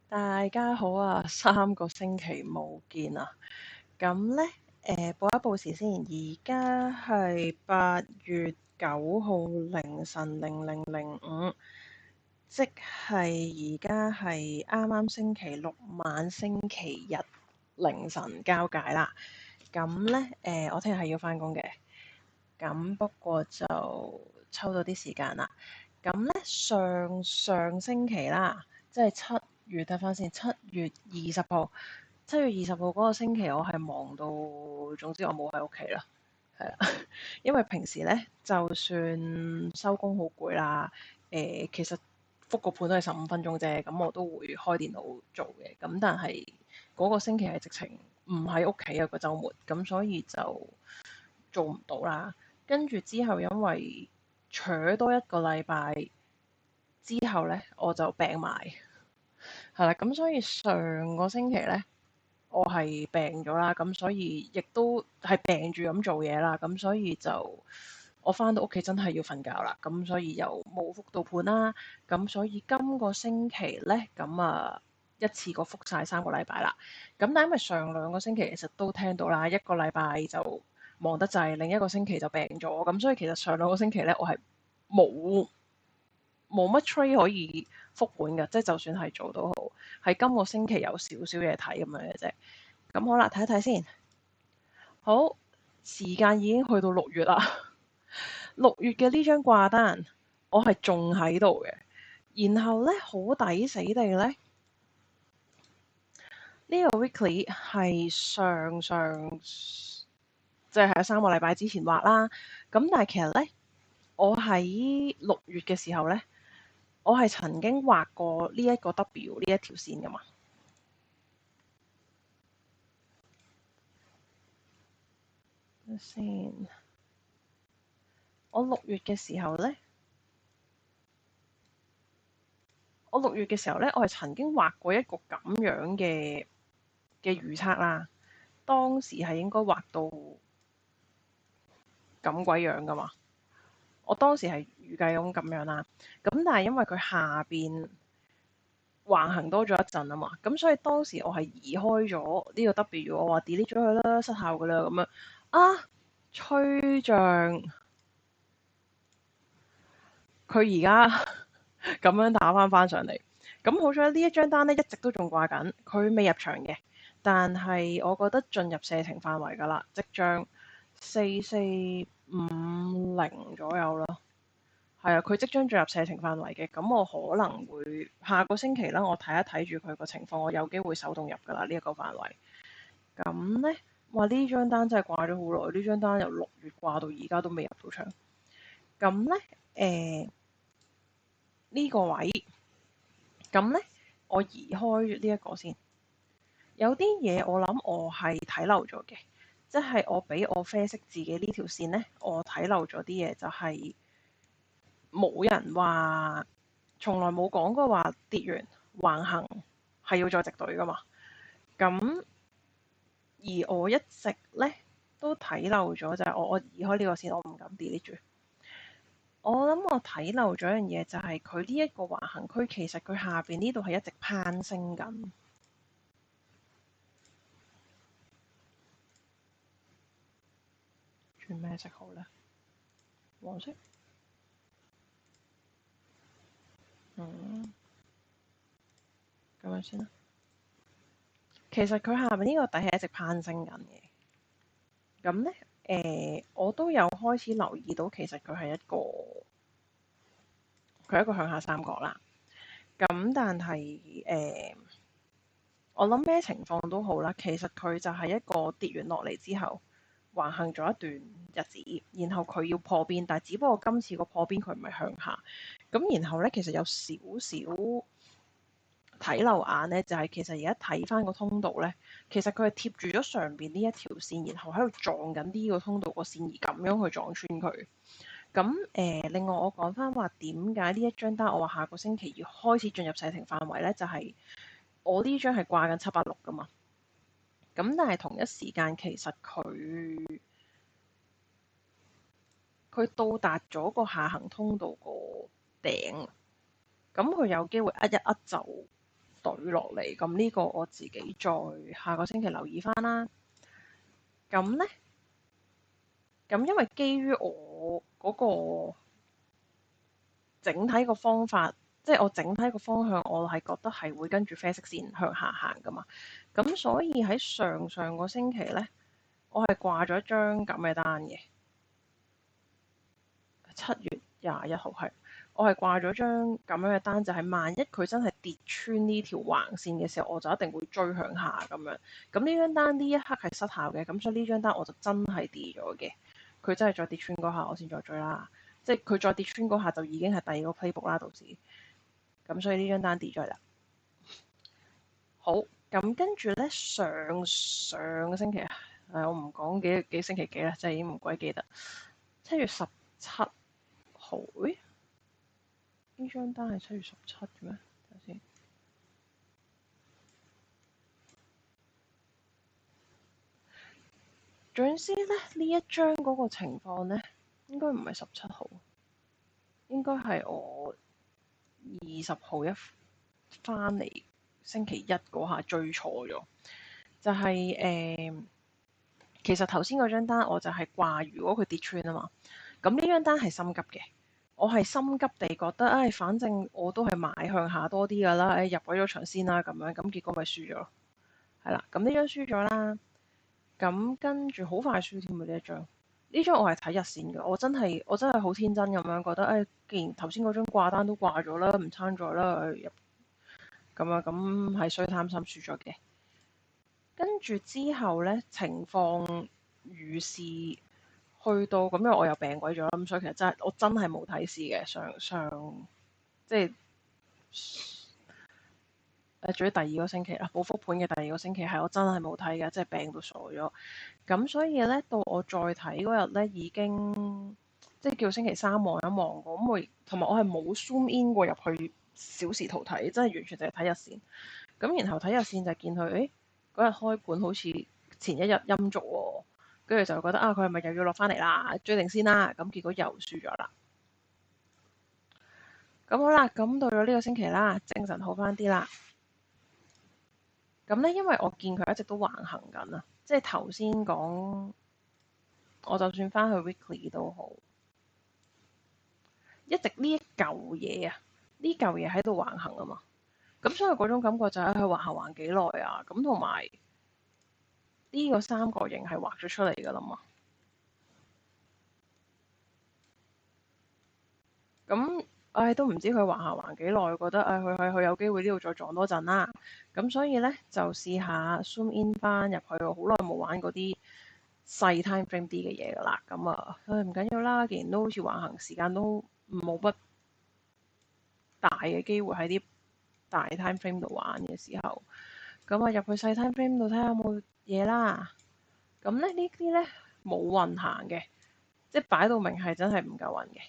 大家好啊，3個星期冇見啊。咁呢，報一報時先。而家係8月9號凌晨00:05，即係而家係啱啱星期六晚星期日凌晨交界啦。咁呢，我聽日係要返工嘅。咁不過就抽到啲時間啦。咁呢，上星期啦，即係7月，睇翻先，7月20號，7月20號嗰個星期，我係忙到，總之我冇喺屋企啦，係啦，因為平時呢，就算收工好攰啦，其實覆個盤都係15分鐘啫，咁我都會開電腦做嘅，咁但係嗰個星期係直情唔喺屋企啊，個週末，咁所以就做唔到啦。跟住之後，因為坐多一個禮拜之後呢，我就病埋，係啦，咁所以上個星期呢，我係病咗啦，咁所以亦都係病住咁做嘢啦，咁所以就我返到屋企真係要瞓覺啦，咁所以又冇覆到盤啦，咁所以今個星期呢，咁一次過覆晒3個禮拜啦，咁但係因為上2個星期其實都聽到啦，一個禮拜就忙得滯，另一個星期就病咗，咁所以其實上2個星期呢，我係冇乜 trade 可以覆盤嘅，即係就算係做都好，係今個星期有少少嘢睇咁樣嘅啫。咁好啦，睇一睇先。好，時間已經去到6月啦。6月嘅呢張掛單，我係仲喺度嘅。然後呢，好抵死地呢，呢個 weekly 係即係喺3個禮拜之前畫啦。咁但係其實呢，我喺6月嘅時候呢，我係曾經畫過呢一個 W 呢一條線噶嘛。先，我六月嘅時候呢，我係曾經畫過一個咁樣嘅預測啦。當時係應該畫到咁鬼樣噶嘛。我當時係預計咁樣啦。咁但係因為佢下邊橫行多咗一陣啊嘛，咁所以當時我係移開咗呢個 W，我話 delete 咗佢啦，失效噶啦咁樣啊，吹脹佢而家咁樣打翻上嚟。咁好彩呢一張單咧一直都仲掛緊，佢未入場嘅，但係我覺得進入射程範圍㗎啦，即將4450左右啦。係啊，佢即將進入射程範圍嘅，咁我可能會下個星期啦，我睇一睇住佢個情況，我有機會手動入㗎啦呢一個範圍。咁呢，哇呢張單真係掛咗好耐，呢張單由6月掛到而家都未入到場。咁呢，呢個位，咁呢，我移開呢一個先。有啲嘢我諗我係睇漏咗嘅，即係我俾我啡色自己呢條線呢，我睇漏咗啲嘢，就係冇人話，從來冇講過話跌完橫行係要再直隊噶嘛。咁而我一直呢都睇漏咗，就係我移開呢個線，我唔敢 delete 住。我諗我睇漏咗一樣嘢，就係佢呢一個橫行區，其實佢下邊呢度係一直攀升緊。轉咩色好呢？黃色。咁樣先啦。其實佢下面呢個底係一直攀升緊嘅。咁呢，我都有開始留意到，其實佢係一個向下三角啦。咁但係我諗咩情況都好啦，其實佢就係一個跌完落嚟之後橫行咗一段日子，然後佢要破邊，但係只不過今次個破邊佢唔係向下。咁然後呢，其實有少少睇漏眼呢，就係其實而家睇翻個通道呢，其實佢係貼住咗上邊呢一條線，然後喺度撞緊呢個通道個線，而咁樣去撞穿佢。咁另外我講翻話點解呢一張單我話下個星期要開始進入射程範圍呢？就係我呢張係掛緊786噶嘛。咁但係同一時間其實佢到達咗個下行通道個頂，咁佢有機會一就懟落嚟。咁呢個我自己再下個星期留意翻啦。咁呢，咁因為基於我嗰個整體個方法，即係我整體個方向，我係覺得係會跟住啡色線向下行噶嘛。咁所以喺上個星期呢，我係掛咗一張咁嘅單嘅。7月21號係，我係掛咗張咁樣嘅單，就係萬一佢真係跌穿呢條橫線嘅時候，我就一定會追向下咁樣。咁呢張單呢一刻係失效嘅，咁所以呢張單我就真係跌咗嘅。佢真係再跌穿嗰下，我先再追啦。即係佢再跌穿嗰下就已經係第二個 playbook 啦，到時。咁所以呢張單跌咗啦。好，咁跟住呢，上個星期啊，我唔講幾星期幾啦，真係已經唔鬼記得。7月17號，呢張單係7月17嘅咩？睇下先。總之咧，呢一張嗰個情況呢，應該唔係17號，應該係我20號翻嚟星期一嗰下追錯咗。就係其實頭先嗰張單我就係掛，如果佢跌穿啊嘛，咁呢張單係心急嘅。我係心急地覺得，反正我都係買向下多啲㗎啦，入鬼咗場先啦，咁樣，咁結果咪輸咗，係啦，咁呢張輸咗啦，咁跟住好快輸添啊！呢張我係睇日線嘅，我真係好天真咁樣覺得，既然頭先嗰張掛單都掛咗啦，唔參賽啦，入咁啊，咁係衰貪心輸咗嘅。跟住之後呢，情況如是去到咁，因為我又病鬼咗啦，咁所以其實我真係冇睇市嘅。上即係仲要第二個星期啦，報復盤嘅第二個星期係我真係冇睇嘅，即係病到傻咗。咁所以呢，到我再睇嗰日呢，已經即係叫星期三望一望過，咁同埋我係冇 zoom in 過入去小時圖睇，真係完全就係睇日線。咁然後睇日線就見佢，嗰日開盤好似前一日陰燭喎，跟住就覺得佢係咪又要落翻嚟啦？追定先啦，咁結果又輸咗啦。咁好啦，咁到咗呢個星期啦，精神好翻啲啦。咁呢，因為我見佢一直都橫行緊啊，即係頭先講，我就算翻去 weekly 都好，一直呢一嚿嘢啊，呢嚿嘢喺度橫行啊嘛。咁所以嗰種感覺就係佢橫行橫幾耐啊？咁同埋呢個三角形係畫咗出嚟㗎啦嘛。咁都唔知佢橫行橫幾耐，覺得佢有機會呢度再撞多陣啦。咁所以呢，就試下 zoom in 翻入去。我好耐冇玩嗰啲細 time frame 啲嘅嘢㗎啦。咁唔緊要啦，既然都好似橫行時間都冇乜大嘅機會喺啲大 time frame 度玩嘅時候，咁入去細 time frame 度睇下有冇嘢啦。咁呢啲呢，冇運行嘅，即係擺到明係真係唔夠運嘅。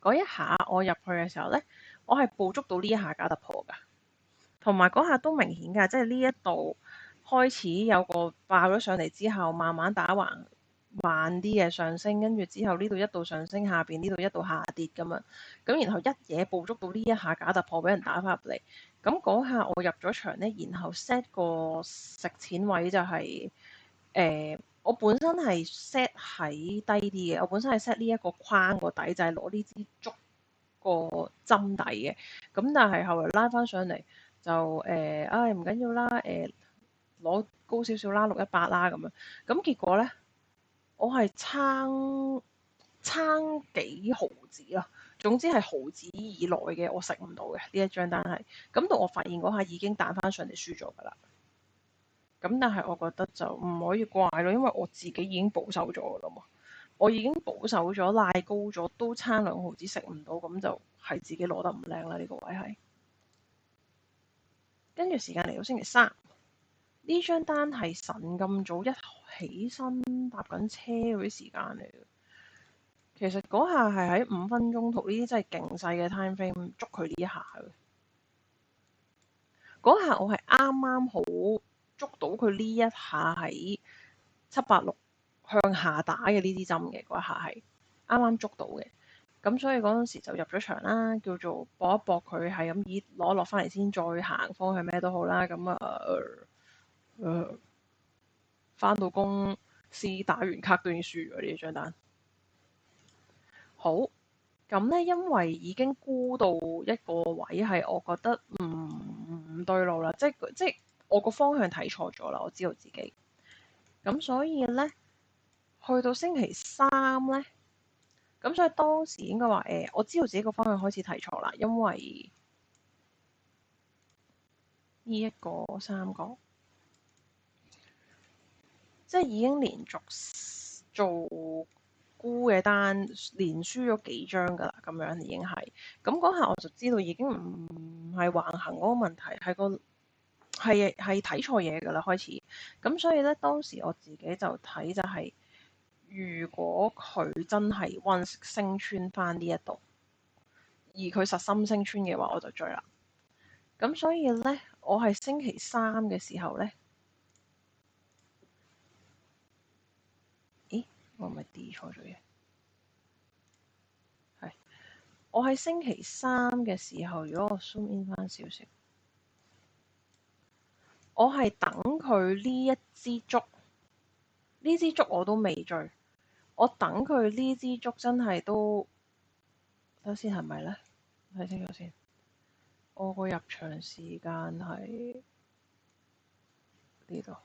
嗰一下我入去嘅時候呢，我係捕捉到呢一下假突破㗎，同埋嗰下都明顯㗎，即係呢一度開始有個爆咗上嚟之後，慢慢打橫慢啲嘅上升，跟住之後呢度一度上升，下邊呢度一度下跌咁樣，咁然後一嘢捕捉到呢一下假突破俾人打翻入嚟，咁嗰下我入咗場呢，然後 set 個食錢位就係我本身係 set 喺低啲嘅，我本身係 set 呢一個框個底，就係攞呢支竹個針底嘅。咁但係後來拉翻上嚟就唔緊要啦，攞高少少啦，618啦咁樣。咁結果呢，我係撐幾毫子啊。總之係毫子以內嘅，我食唔到嘅呢一張單係。咁到我發現嗰下已經彈翻上嚟輸咗㗎啦。咁但係我覺得就唔可以怪咯，因為我自己已經保守咗噶啦嘛，我已經保守咗拉高咗，都差2毫子食唔到，咁就係自己攞得唔靚啦。呢個位係跟住時間嚟到星期三，呢張單係晨咁早一起身搭緊車嗰啲時間嚟嘅。其實嗰下係喺5分鐘圖呢啲真係勁細嘅 time frame 捉佢呢一下嘅。嗰下我係啱啱好捉到佢呢一下喺786向下打嘅呢啲針嘅，嗰一下係啱啱捉到嘅。咁所以嗰陣時就入咗場啦，叫做搏一搏佢係咁以攞落翻嚟先，再行方向咩都好啦。咁翻到公司打完卡都已經輸咗呢張單。好，咁咧，因為已經估到一個位係我覺得唔對路啦，即我個方向睇錯咗啦，我知道自己。咁所以咧，去到星期三咧，咁所以當時應該話我知道自己個方向開始睇錯啦，因為呢一個三角，即係已經連續做沽嘅單，連輸咗幾張㗎啦，咁樣已經係。咁嗰下我就知道已經唔係橫行嗰個問題，係睇錯嘢㗎啦開始。咁所以咧，當時我自己就睇就係、如果佢真係 once 升穿翻呢一度，而佢實心升穿嘅話，我就追啦。咁所以咧，我係星期三嘅時候咧，咦，我係咪 D 錯咗嘢？係，我喺星期三嘅時候，如果我 zoom in 翻少少，我係等佢呢一支竹，呢支竹我都未追，我等佢呢支竹真係都，睇下先係咪咧？睇清楚先。我個入場時間係呢度，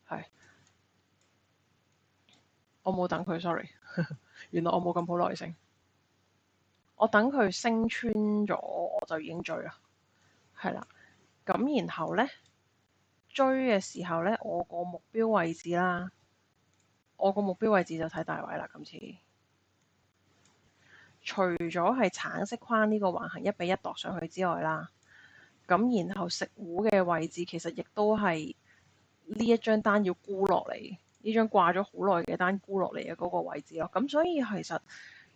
係我冇等佢，sorry，原來我冇咁好耐性。我等佢升穿咗，我就已經追啦，係啦。咁然後咧，追嘅時候咧，我個目標位置啦，我個目標位置就睇大位啦。今次除咗係橙色框呢個橫行1:1度上去之外啦，咁然後食糊嘅位置其實亦都係呢一張單要沽落嚟，呢張掛咗好耐嘅單沽落嚟嘅嗰個位置咯。咁所以其實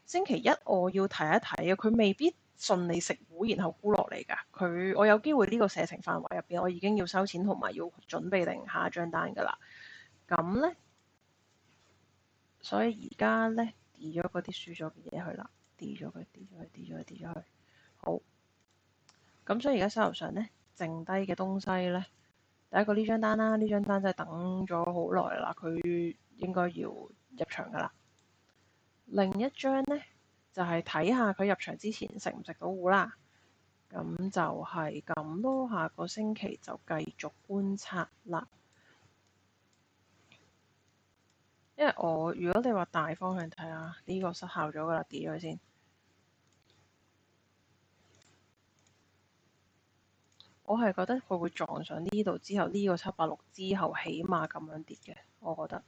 星期一我要睇一睇啊，佢未必順利食糊然後沽落嚟㗎。我有機會呢個射程範圍入邊，我已經要收錢同埋要準備定下一張單㗎啦。咁咧，所以而家咧跌咗嗰啲輸咗嘅嘢去啦，跌咗佢，跌咗佢，跌咗佢，跌咗佢。好，咁所以而家手頭上咧剩低嘅東西咧，第一個呢張單啦，呢張單真係等咗好耐啦，佢應該要入場㗎啦。另一張咧就係睇下佢入場之前食唔食到糊啦。咁就係咁咯，下個星期就繼續觀察啦。因為如果你話大方向睇下，呢個失效咗㗎啦，跌咗佢先。我係覺得佢會撞上呢度之後，呢個786之後，起碼咁樣跌嘅，我覺得。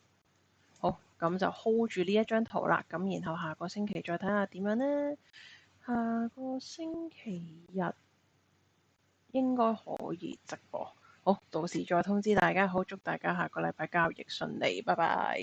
好，咁就 hold 住呢一張圖啦。咁然後下個星期再睇下點樣呢？下個星期日應該可以直播。好，到時再通知大家。好，祝大家下個禮拜交易順利。拜拜。